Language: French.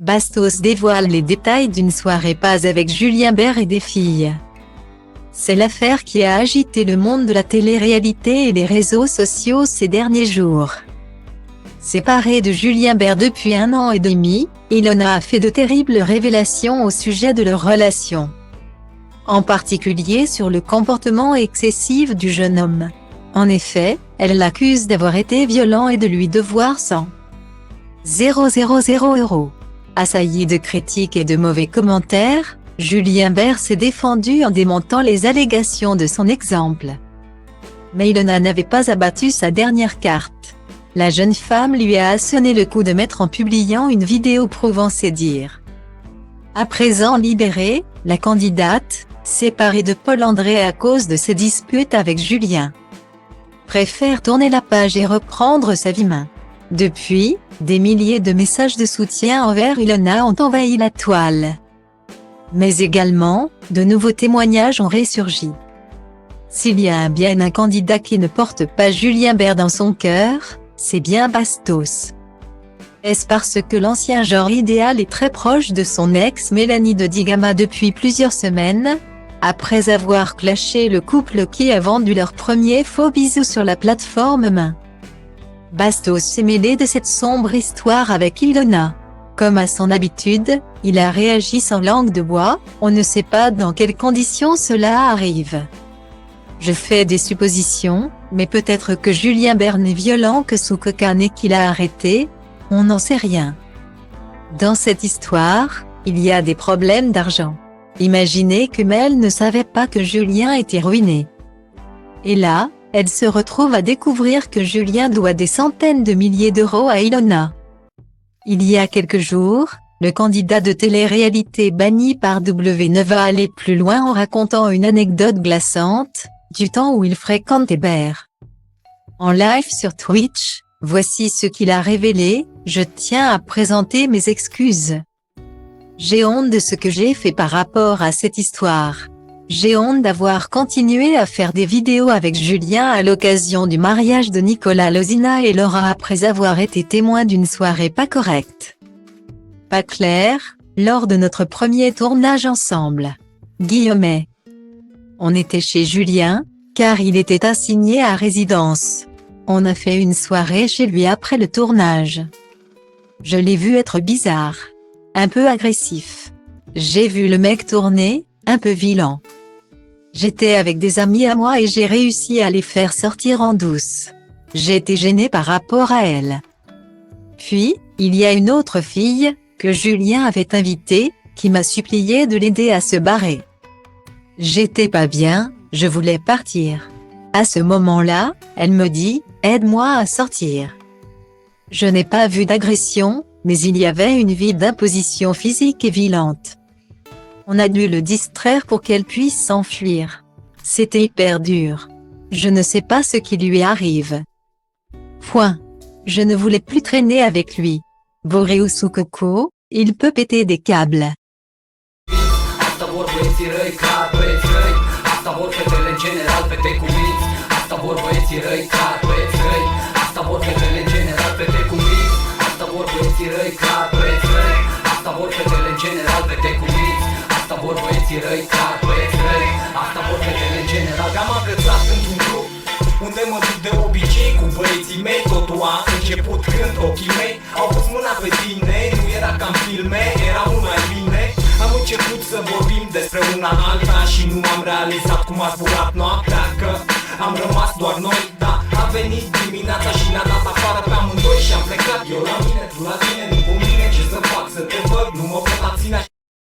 Bastos dévoile les détails d'une soirée pas avec Julien Bert et des filles. C'est l'affaire qui a agité le monde de la télé-réalité et les réseaux sociaux ces derniers jours. Séparée de Julien Bert depuis 1 an et demi, Ilona a fait de terribles révélations au sujet de leur relation. En particulier sur le comportement excessif du jeune homme. En effet, elle l'accuse d'avoir été violent et de lui devoir 100 000 €. Assailli de critiques et de mauvais commentaires, Julien Bert s'est défendu en démentant les allégations de son exemple. Mais Ilona n'avait pas abattu sa dernière carte. La jeune femme lui a asséné le coup de maître en publiant une vidéo prouvant ses dires. À présent libérée, la candidate, séparée de Paul André à cause de ses disputes avec Julien, préfère tourner la page et reprendre sa vie main. Depuis, des milliers de messages de soutien envers Ilona ont envahi la toile. Mais également, de nouveaux témoignages ont ressurgi. S'il y a bien un candidat qui ne porte pas Julien Bert dans son cœur, c'est bien Bastos. Est-ce parce que l'ancien genre idéal est très proche de son ex Mélanie de Digama depuis plusieurs semaines, après avoir clashé le couple qui a vendu leur premier faux bisou sur la plateforme Main. Bastos s'est mêlé de cette sombre histoire avec Ilona. Comme à son habitude, il a réagi sans langue de bois, on ne sait pas dans quelles conditions cela arrive. Je fais des suppositions, mais peut-être que Julien Bert n'est violent que sous cocaïne et qu'il a arrêté, on n'en sait rien. Dans cette histoire, il y a des problèmes d'argent. Imaginez que Mel ne savait pas que Julien était ruiné. Et là, elle se retrouve à découvrir que Julien doit des centaines de milliers d'euros à Ilona. Il y a quelques jours, le candidat de télé-réalité banni par W9 va aller plus loin en racontant une anecdote glaçante, du temps où il fréquentait Bert. En live sur Twitch, voici ce qu'il a révélé: je tiens à présenter mes excuses. J'ai honte de ce que j'ai fait par rapport à cette histoire. J'ai honte d'avoir continué à faire des vidéos avec Julien à l'occasion du mariage de Nicolas Lozina et Laura après avoir été témoin d'une soirée pas correcte. Pas claire, lors de notre premier tournage ensemble. Guillaumet. On était chez Julien, car il était assigné à résidence. On a fait une soirée chez lui après le tournage. Je l'ai vu être bizarre. Un peu agressif. J'ai vu le mec tourner, un peu violent. J'étais avec des amis à moi et j'ai réussi à les faire sortir en douce. J'ai été gênée par rapport à elle. Puis, il y a une autre fille, que Julien avait invitée, qui m'a supplié de l'aider à se barrer. J'étais pas bien, je voulais partir. À ce moment-là, elle me dit, aide-moi à sortir. Je n'ai pas vu d'agression, mais il y avait une vie d'imposition physique et violente. On a dû le distraire pour qu'elle puisse s'enfuir. C'était hyper dur. Je ne sais pas ce qui lui arrive. Point. Je ne voulais plus traîner avec lui. Boré ou sous coco, il peut péter des câbles. Asta vor băieții răi, ca băieți răi. Asta vor fetele în general, fete cu minți. Asta vor băieții răi, ca băieți răi. Asta vor fetele în general, fete cu minți. Asta vor băieții răi, ca băieți răi. Asta vor fetele în general, fete cu minți. Asta vor băieții răi, ca băieți răi. Asta vor fetele în general. Am agățat într-un grup unde mă duc de obicei cu băieții mei. Totul a început când ochii mei au pus mâna pe tine. Nu era ca în filme, era mult mai bine. Am început să vorbim despre una alta și nu am realizat cum a zburat noaptea, că am rămas doar noi. Da, a venit dimineața și ne-a dat afară pe amândoi și am plecat eu